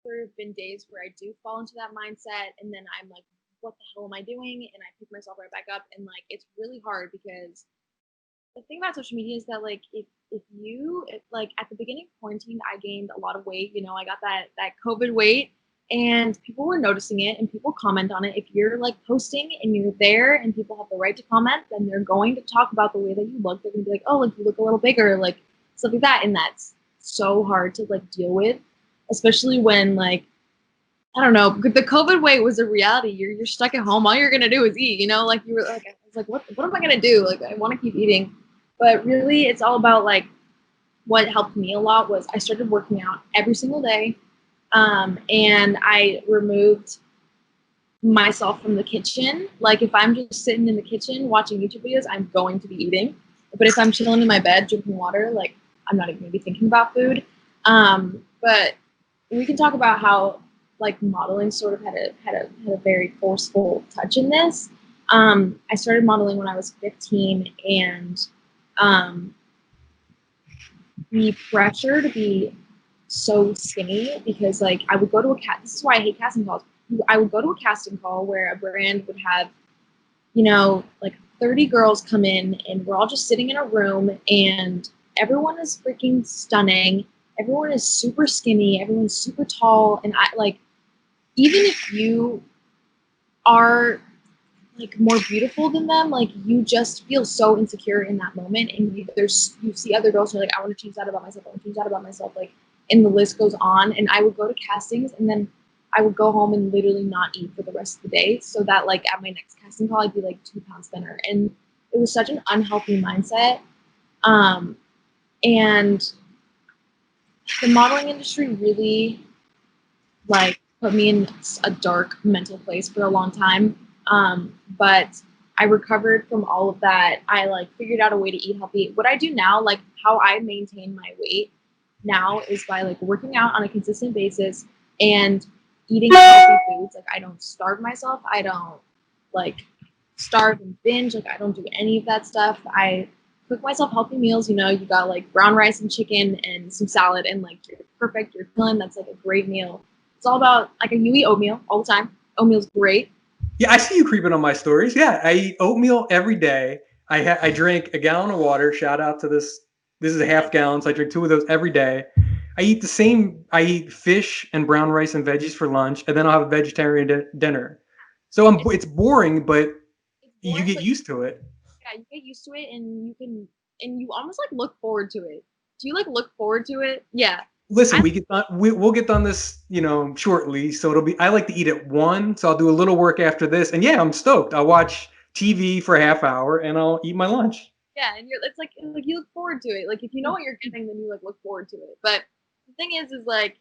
there have been days where I do fall into that mindset, and then I'm like, what the hell am I doing? And I pick myself right back up, and like, it's really hard because the thing about social media is that like if like at the beginning of quarantine, I gained a lot of weight. You know, I got that COVID weight, and people were noticing it, and people comment on it. If you're like posting and you're there, and people have the right to comment, then they're going to talk about the way that you look. They're gonna be like, oh, like you look a little bigger, like stuff like that, and that's so hard to like deal with, especially when like, I don't know, the COVID weight was a reality. You're stuck at home. All you're gonna do is eat. You know, like you were like, I was like, what am I gonna do? Like I want to keep eating, but really, it's all about like what helped me a lot was I started working out every single day, and I removed myself from the kitchen. Like if I'm just sitting in the kitchen watching YouTube videos, I'm going to be eating. But if I'm chilling in my bed drinking water, like I'm not even gonna be thinking about food. But we can talk about how like modeling sort of had a very forceful touch in this. I started modeling when I was 15, and the pressure to be so skinny because like I would go to this is why I hate casting calls. I would go to a casting call where a brand would have, like 30 girls come in and we're all just sitting in a room and everyone is freaking stunning. Everyone is super skinny. Everyone's super tall. And I like, even if you are like more beautiful than them, like you just feel so insecure in that moment. And you see other girls who are like, I want to change that about myself. I want to change that about myself. Like, and the list goes on. And I would go to castings and then I would go home and literally not eat for the rest of the day. So that like at my next casting call, I'd be like 2 pounds thinner. And it was such an unhealthy mindset. And the modeling industry really like put me in a dark mental place for a long time. But I recovered from all of that. I like figured out a way to eat healthy. What I do now, like how I maintain my weight now is by like working out on a consistent basis and eating healthy foods. Like I don't starve myself. I don't like starve and binge. Like I don't do any of that stuff. I cook myself healthy meals. You got like brown rice and chicken and some salad and like you're perfect. You're feeling that's like a great meal. It's all about like you eat oatmeal all the time. Oatmeal's great. Yeah, I see you creeping on my stories. Yeah, I eat oatmeal every day. I drink a gallon of water. Shout out to this. This is a half gallon, so I drink 2 of those every day. I eat fish and brown rice and veggies for lunch, and then I'll have a vegetarian dinner. So it's boring, but you get used to it. Yeah, you get used to it, and you almost like look forward to it. Do you like look forward to it? Yeah. Listen, we'll get done this, shortly. So I like to eat at 1, so I'll do a little work after this. And yeah, I'm stoked. I'll watch TV for a half hour and I'll eat my lunch. Yeah, and it's like you look forward to it. Like if you know what you're getting, then you like look forward to it. But the thing is like,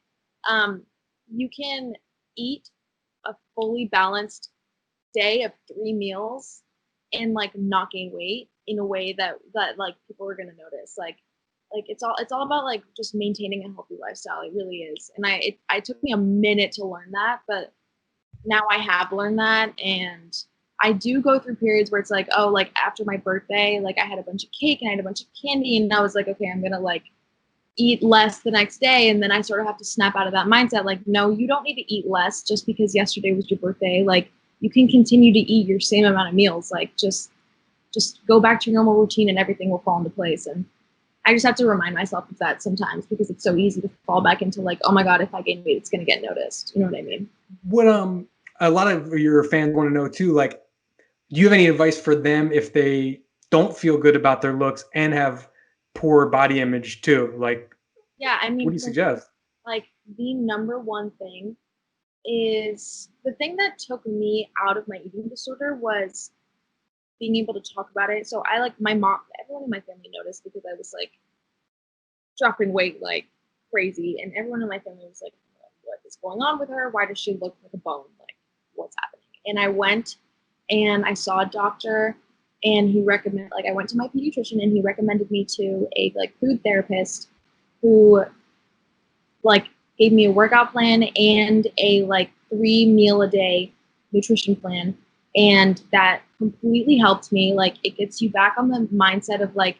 you can eat a fully balanced day of 3 meals and like not gain weight in a way that like people are gonna notice. Like it's all about like just maintaining a healthy lifestyle. It really is. And it took me a minute to learn that, but now I have learned that. And I do go through periods where it's like, oh, like after my birthday, like I had a bunch of cake and I had a bunch of candy and I was like, okay, I'm gonna like eat less the next day. And then I sort of have to snap out of that mindset. Like, no, you don't need to eat less just because yesterday was your birthday. Like you can continue to eat your same amount of meals. Like just go back to your normal routine and everything will fall into place. And I just have to remind myself of that sometimes because it's so easy to fall back into like, oh my God, if I gain weight, it's going to get noticed. You know what I mean? What a lot of your fans want to know too, like, do you have any advice for them if they don't feel good about their looks and have poor body image too? Like, yeah, I mean, what do you suggest? Like the number one thing is the thing that took me out of my eating disorder was being able to talk about it. So I like my mom, everyone in my family noticed because I was like dropping weight like crazy, and everyone in my family was like, "What is going on with her? Why does she look like a bone? Like, what's happening?" And I went and I saw a doctor, and he recommended I went to my pediatrician, and he recommended me to a like food therapist who like gave me a workout plan and a like 3 meal a day nutrition plan. And that completely helped me. Like it gets you back on the mindset of like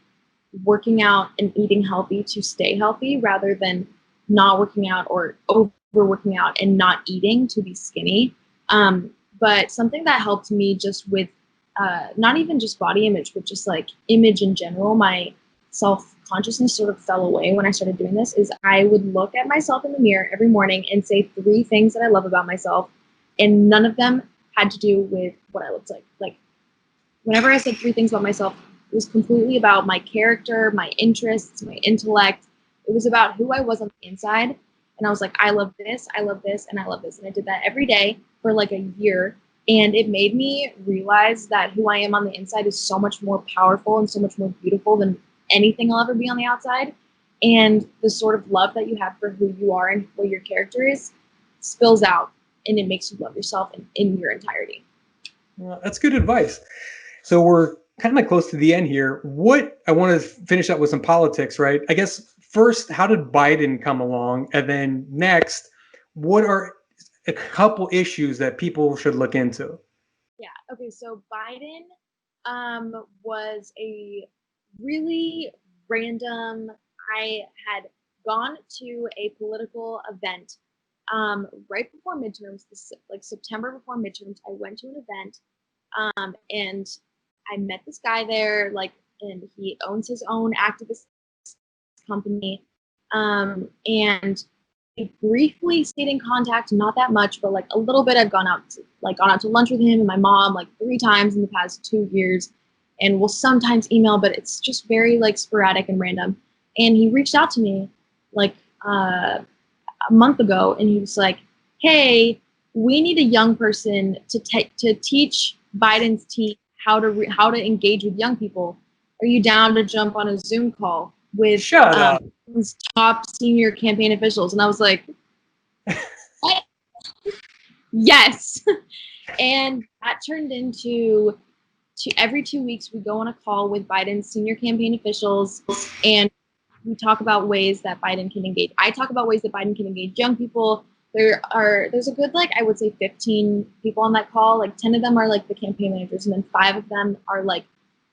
working out and eating healthy to stay healthy rather than not working out or overworking out and not eating to be skinny. But something that helped me just with not even just body image, but just like image in general, my self-consciousness sort of fell away when I started doing this, is I would look at myself in the mirror every morning and say 3 things that I love about myself. And none of them had to do with what I looked like. Like whenever I said 3 things about myself, it was completely about my character, my interests, my intellect. It was about who I was on the inside. And I was like, I love this, I love this, and I love this. And I did that every day for like a year. And it made me realize that who I am on the inside is so much more powerful and so much more beautiful than anything I'll ever be on the outside. And the sort of love that you have for who you are and what your character is spills out, and it makes you love yourself in your entirety. Well, that's good advice. So we're kind of close to the end here. What I want to finish up with some politics, right? I guess first, how did Biden come along? And then next, what are a couple issues that people should look into? Yeah. Okay. So Biden was a really random. I had gone to a political event right before midterms, like September before midterms. I went to an event and I met this guy there, like, and he owns his own activist company. And we briefly stayed in contact, not that much, but like a little bit. I've gone out to lunch with him and my mom like 3 times in the past 2 years, and we'll sometimes email, but it's just very like sporadic and random. And he reached out to me like a month ago, and he was like, "Hey, we need a young person to teach Biden's team how to engage with young people. Are you down to jump on a Zoom call with Shut up. his top senior campaign officials?" And I was like, "What?" Yes. And that turned into every 2 weeks we go on a call with Biden's senior campaign officials, and we talk about ways that Biden can engage. I talk about ways that Biden can engage young people. There's a good, like, I would say 15 people on that call. Like 10 of them are like the campaign managers, and then 5 of them are like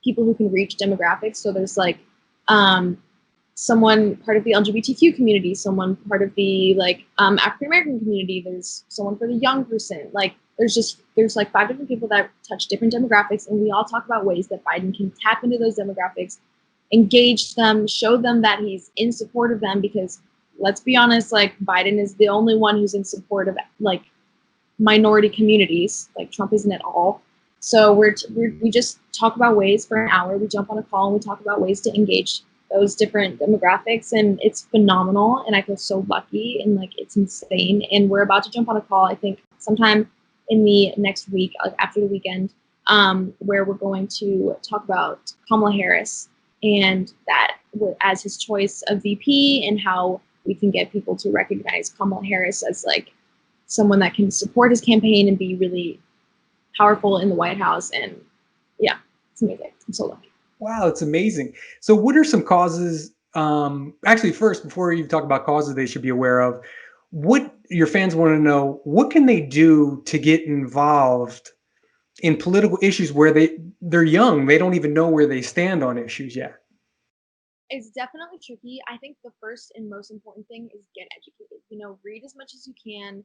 people who can reach demographics. So there's like someone part of the LGBTQ community, someone part of the like African American community. There's someone for the young person. Like there's like 5 different people that touch different demographics, and we all talk about ways that Biden can tap into those demographics, engage them, show them that he's in support of them, because let's be honest, like Biden is the only one who's in support of like minority communities. Like Trump isn't at all. So we just talk about ways for an hour. We jump on a call and we talk about ways to engage those different demographics, and it's phenomenal. And I feel so lucky, and like it's insane. And we're about to jump on a call, I think sometime in the next week, like after the weekend, where we're going to talk about Kamala Harris and that as his choice of VP, and how we can get people to recognize Kamala Harris as like someone that can support his campaign and be really powerful in the White House. And yeah, it's amazing. I'm so lucky. Wow, it's amazing. So what are some causes, actually first, before you talk about causes they should be aware of, what your fans want to know, what can they do to get involved in political issues where they're young, they don't even know where they stand on issues yet? It's definitely tricky. I think the first and most important thing is get educated. You know, read as much as you can.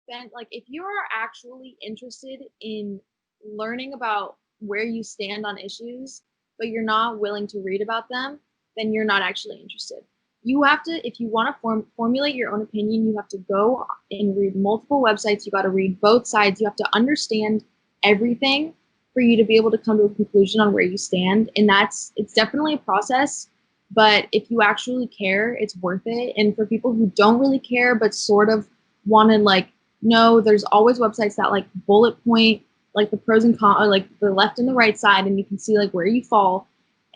Then, like, if you are actually interested in learning about where you stand on issues, but you're not willing to read about them, then you're not actually interested. You have to, if you want to formulate your own opinion, you have to go and read multiple websites. You got to read both sides. You have to understand everything for you to be able to come to a conclusion on where you stand. And it's definitely a process, but if you actually care, it's worth it. And for people who don't really care, but sort of want to like, no, there's always websites that like bullet point like the pros and cons, or like the left and the right side, and you can see like where you fall.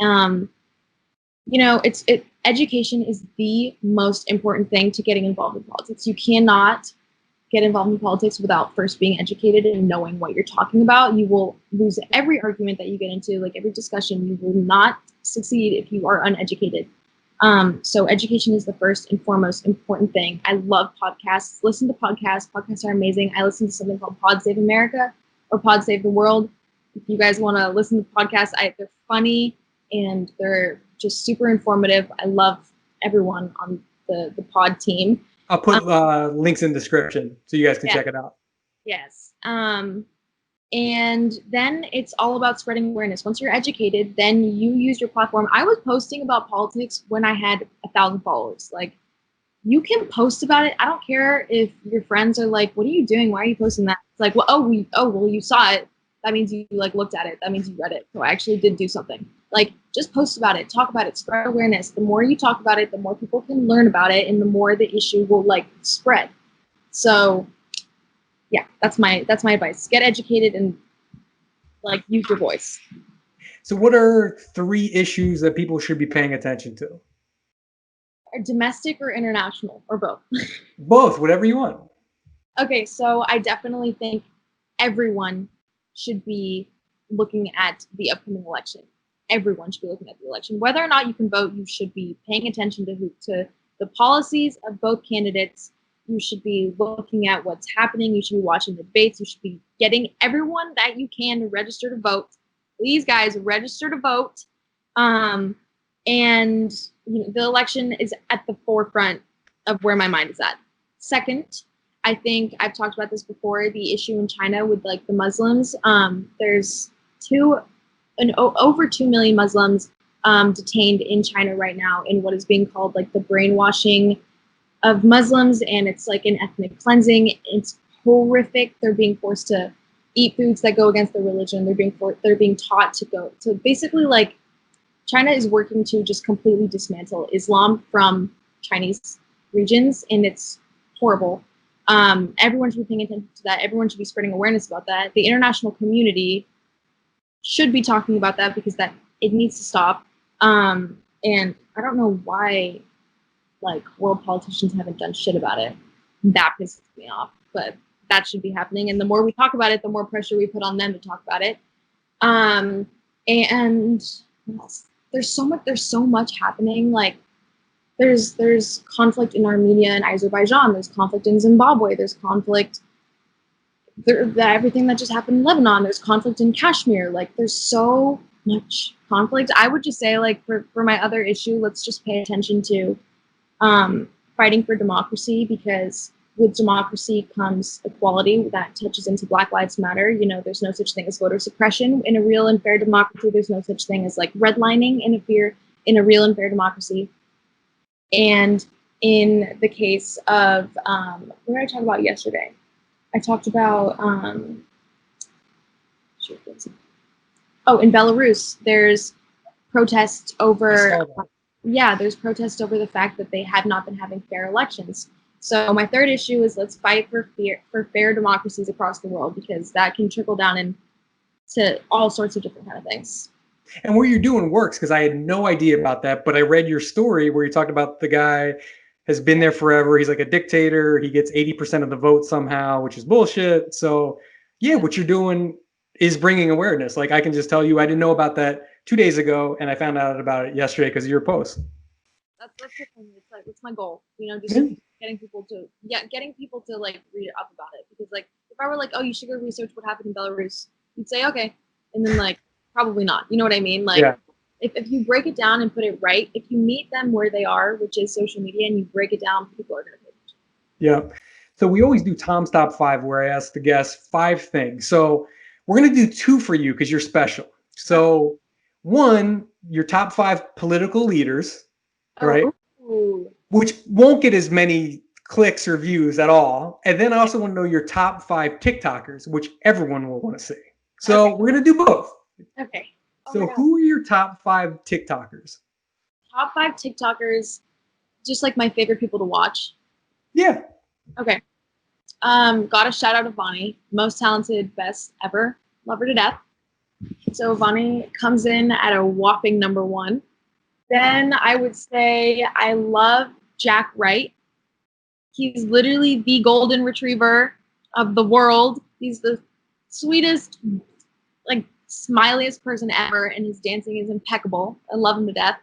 You know, education is the most important thing to getting involved in politics. You cannot get involved in politics without first being educated and knowing what you're talking about. You will lose every argument that you get into, like every discussion. You will not succeed if you are uneducated. So education is the first and foremost important thing. I love podcasts. Listen to podcasts. Podcasts are amazing. I listen to something called Pod Save America or Pod Save the World. If you guys want to listen to podcasts, they're funny and they're just super informative. I love everyone on the pod team. I'll put links in the description so you guys can check it out. Yes. And then it's all about spreading awareness. Once you're educated, then you use your platform. I was posting about politics when I had 1,000 followers. Like, you can post about it. I don't care if your friends are like, "What are you doing? Why are you posting that?" It's like, well, well, you saw it. That means you like looked at it. That means you read it. So I actually did do something. Like, just post about it, talk about it, spread awareness. The more you talk about it, the more people can learn about it, and the more the issue will like spread. So yeah, that's my advice. Get educated and like use your voice. So what are 3 issues that people should be paying attention to? Domestic or international or both? Both, whatever you want. Okay, so I definitely think everyone should be looking at the upcoming election. Everyone should be looking at the election. Whether or not you can vote, you should be paying attention to the policies of both candidates. You should be looking at what's happening. You should be watching the debates. You should be getting everyone that you can to register to vote. Please, guys, register to vote. And the election is at the forefront of where my mind is at. Second, I think I've talked about this before, the issue in China with like the Muslims. There's over 2 million Muslims detained in China right now in what is being called like the brainwashing of Muslims, and it's like an ethnic cleansing. It's horrific. They're being forced to eat foods that go against their religion. They're being taught to go to basically like China is working to just completely dismantle Islam from Chinese regions, and it's horrible. Everyone should be paying attention to that. Everyone should be spreading awareness about that. The international community should be talking about that because that it needs to stop. And I don't know why like world politicians haven't done shit about it. That pisses me off, but that should be happening. And the more we talk about it, the more pressure we put on them to talk about it. And what else? There's so much happening. Like there's conflict in Armenia and Azerbaijan. There's conflict in Zimbabwe. There's conflict. Everything that just happened in Lebanon. There's conflict in Kashmir. Like there's so much conflict. I would just say like for my other issue, let's just pay attention to fighting for democracy, because with democracy comes equality that touches into Black Lives Matter. There's no such thing as voter suppression in a real and fair democracy. There's no such thing as like redlining in a real and fair democracy. And in the case of what did I talk about yesterday? I talked about in Belarus there's protests over there's protests over the fact that they have not been having fair elections. So my third issue is let's fight for fair democracies across the world, because that can trickle down into all sorts of different kind of things. And what you're doing works, because I had no idea about that, but I read your story where you talked about the guy has been there forever. He's like a dictator. He gets 80% of the vote somehow, which is bullshit. So yeah, what you're doing is bringing awareness. Like I can just tell you, I didn't know about that 2 days ago, and I found out about it yesterday because of your post. That's the thing. It's my goal. Just getting people to like read up about it. Because like if I were like, oh, you should go research what happened in Belarus, you'd say okay, and then like probably not. You know what I mean? Like if you break it down and put it right, if you meet them where they are, which is social media, and you break it down, people are gonna pay attention. Yeah. So we always do Tom's Top 5, where I ask the guests 5 things. So we're gonna do 2 for you because you're special. So 1, your top 5 political leaders, right? Ooh. Which won't get as many clicks or views at all. And then I also want to know your top 5 TikTokers, which everyone will want to see. So we're going to do both. Okay. So who are your top 5 TikTokers? Top 5 TikTokers, just like my favorite people to watch. Yeah. Okay. Got a shout out to Vonnie, most talented, best ever. Love her to death. So Vonnie comes in at a whopping number 1. Then I would say I love Jack Wright. He's literally the golden retriever of the world. He's the sweetest, like smiliest person ever, and his dancing is impeccable. I love him to death.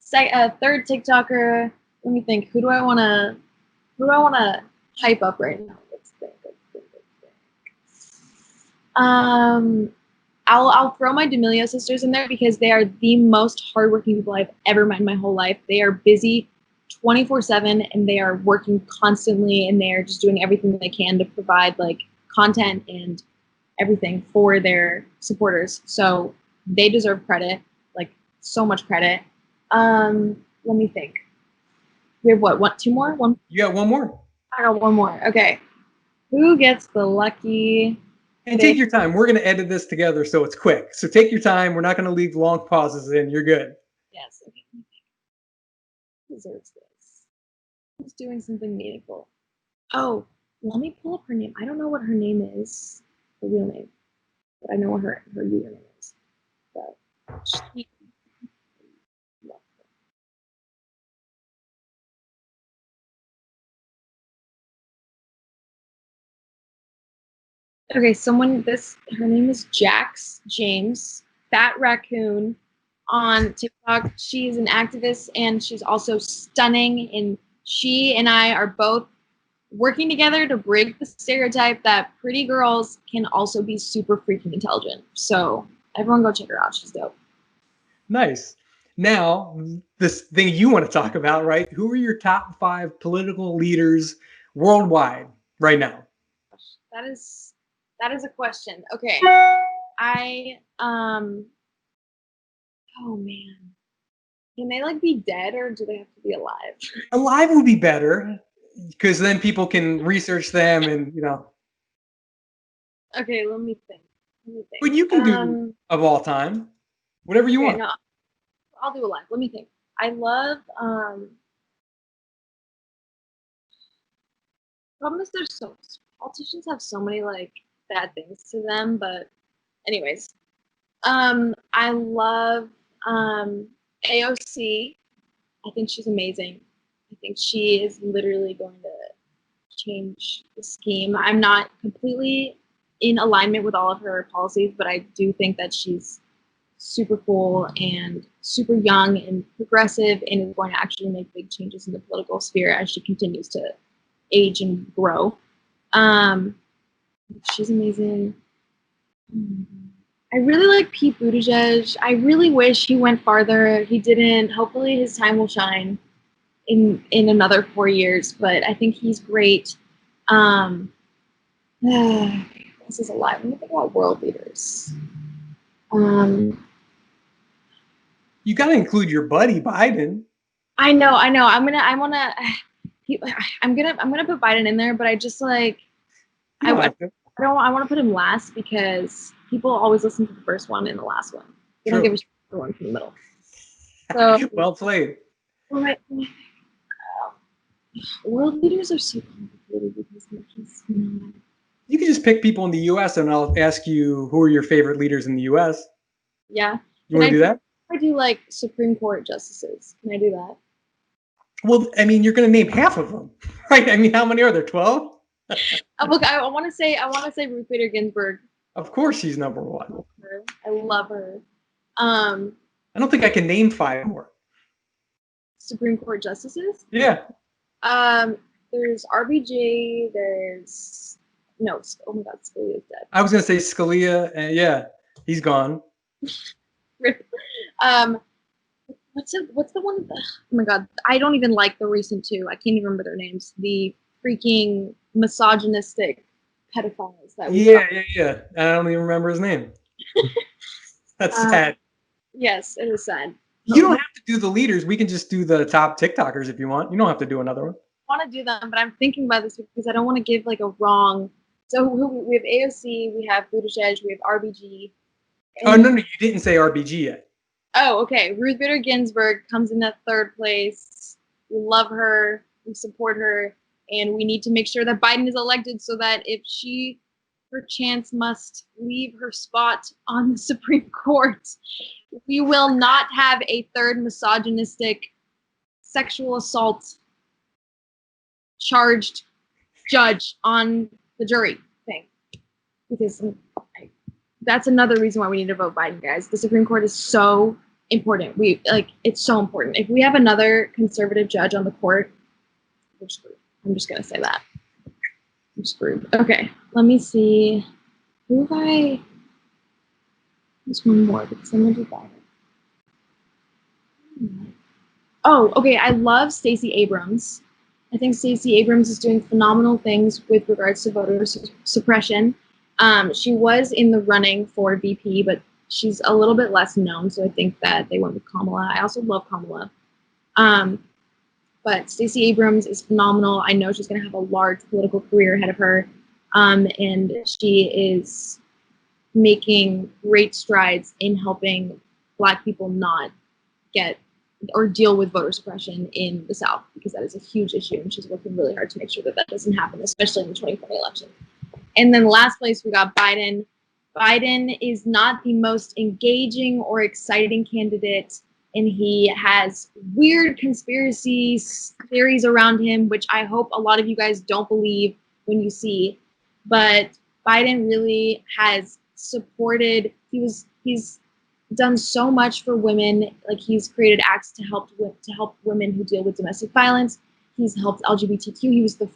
Third TikToker, let me think. Who do I want to hype up right now? Let's think. I'll throw my D'Amelio sisters in there because they are the most hardworking people I've ever met in my whole life. They are busy 24/7, and they are working constantly, and they are just doing everything they can to provide like content and everything for their supporters. So they deserve credit, like so much credit. Let me think. We have what? 2 more? One. You got 1 more. I got 1 more. Okay. Who gets the lucky? And take your time. We're going to edit this together so it's quick. So take your time. We're not going to leave long pauses in. You're good. Yes. Okay. Who deserves this? Who's doing something meaningful? Oh, let me pull up her name. I don't know what her name is, her real name, but I know what her username is. But she. Okay, her name is Jax James, Fat Raccoon on TikTok. She's an activist and she's also stunning. And she and I are both working together to break the stereotype that pretty girls can also be super freaking intelligent. So everyone go check her out. She's dope. Nice. Now, this thing you want to talk about, right? Who are your top 5 political leaders worldwide right now? That is a question. Okay. Oh man. Can they like be dead or do they have to be alive? Alive would be better because then people can research them and, Okay, let me think. But you can do of all time, whatever you want. No, I'll do alive. Let me think. I love problem is politicians have so many like bad things to them, but anyways. I love AOC. I think she's amazing. I think she is literally going to change the scheme. I'm not completely in alignment with all of her policies, but I do think that she's super cool and super young and progressive and is going to actually make big changes in the political sphere as she continues to age and grow. She's amazing. I really like Pete Buttigieg. I really wish he went farther. He didn't. Hopefully his time will shine in another 4 years, but I think he's great. This is a lot. Let me think about world leaders. You got to include your buddy Biden. I know. I'm gonna put Biden in there, but I just like I want to put him last because people always listen to the first one and the last one. They don't give a shit for the one in the middle. So well played. World leaders are so complicated because you can just pick people in the U.S. and I'll ask you who are your favorite leaders in the U.S. Yeah. You want to do that? I do like Supreme Court justices. Can I do that? Well, I mean, you're going to name half of them, right? I mean, how many are there? 12? Look, I want to say Ruth Bader Ginsburg. Of course, she's number 1. I love her. I don't think I can name 5 more. Supreme Court justices? Yeah. There's RBG. There's oh my God, Scalia's dead. I was gonna say Scalia. Yeah, he's gone. What's the one? Oh my God, I don't even like the recent 2. I can't even remember their names. The freaking misogynistic pedophiles that we. Yeah. I don't even remember his name. That's sad. Yes, it is sad. You don't have to do the leaders. We can just do the top TikTokers if you want. You don't have to do another one. I want to do them, but I'm thinking about this because I don't want to give like a wrong. So we have AOC, we have Buttigieg, we have RBG. Oh no, you didn't say RBG yet. Oh, okay. Ruth Bader Ginsburg comes in that 3rd place. We love her, we support her, and we need to make sure that Biden is elected so that if she perchance must leave her spot on the Supreme Court, we will not have a 3rd misogynistic sexual assault charged judge on the jury thing. Because that's another reason why we need to vote Biden, guys. The Supreme Court is so important. It's so important. If we have another conservative judge on the court, we're screwed. I'm just gonna say that. I'm screwed. Okay, let me see. There's one more because I'm gonna do Biden. Oh, okay. I love Stacey Abrams. I think Stacey Abrams is doing phenomenal things with regards to voter suppression. She was in the running for VP, but she's a little bit less known, so I think that they went with Kamala. I also love Kamala. But Stacey Abrams is phenomenal. I know she's going to have a large political career ahead of her. And she is making great strides in helping Black people not get or deal with voter suppression in the South, because that is a huge issue, and she's working really hard to make sure that that doesn't happen, especially in the 2020 election. And then last place, we got Biden. Biden is not the most engaging or exciting candidate, and he has weird conspiracy theories around him, which I hope a lot of you guys don't believe when you see. But Biden really has supported, he's done so much for women. Like, he's created acts to help women who deal with domestic violence. He's helped LGBTQ. He was the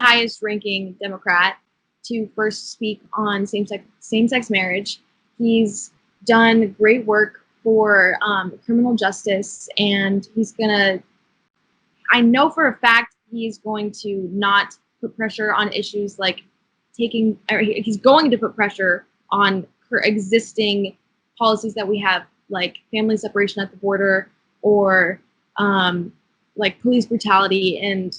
highest ranking Democrat to first speak on same-sex marriage. He's done great work for criminal justice, and I know for a fact he's going to not put pressure on issues like he's going to put pressure on existing policies that we have, like family separation at the border, or like police brutality. And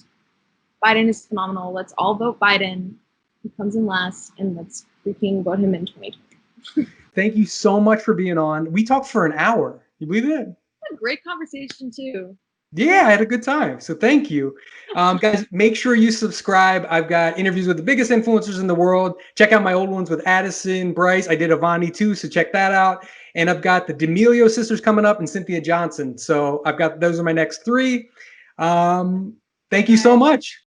Biden is phenomenal. Let's all vote Biden. He comes in last, and let's freaking vote him in 2020. Thank you so much for being on. We talked for an hour. You believe it? A great conversation too. Yeah, I had a good time. So thank you. Guys, make sure you subscribe. I've got interviews with the biggest influencers in the world. Check out my old ones with Addison, Bryce. I did Avani too, so check that out. And I've got the D'Amelio sisters coming up and Cynthia Johnson. So those are my next 3. Thank you so much.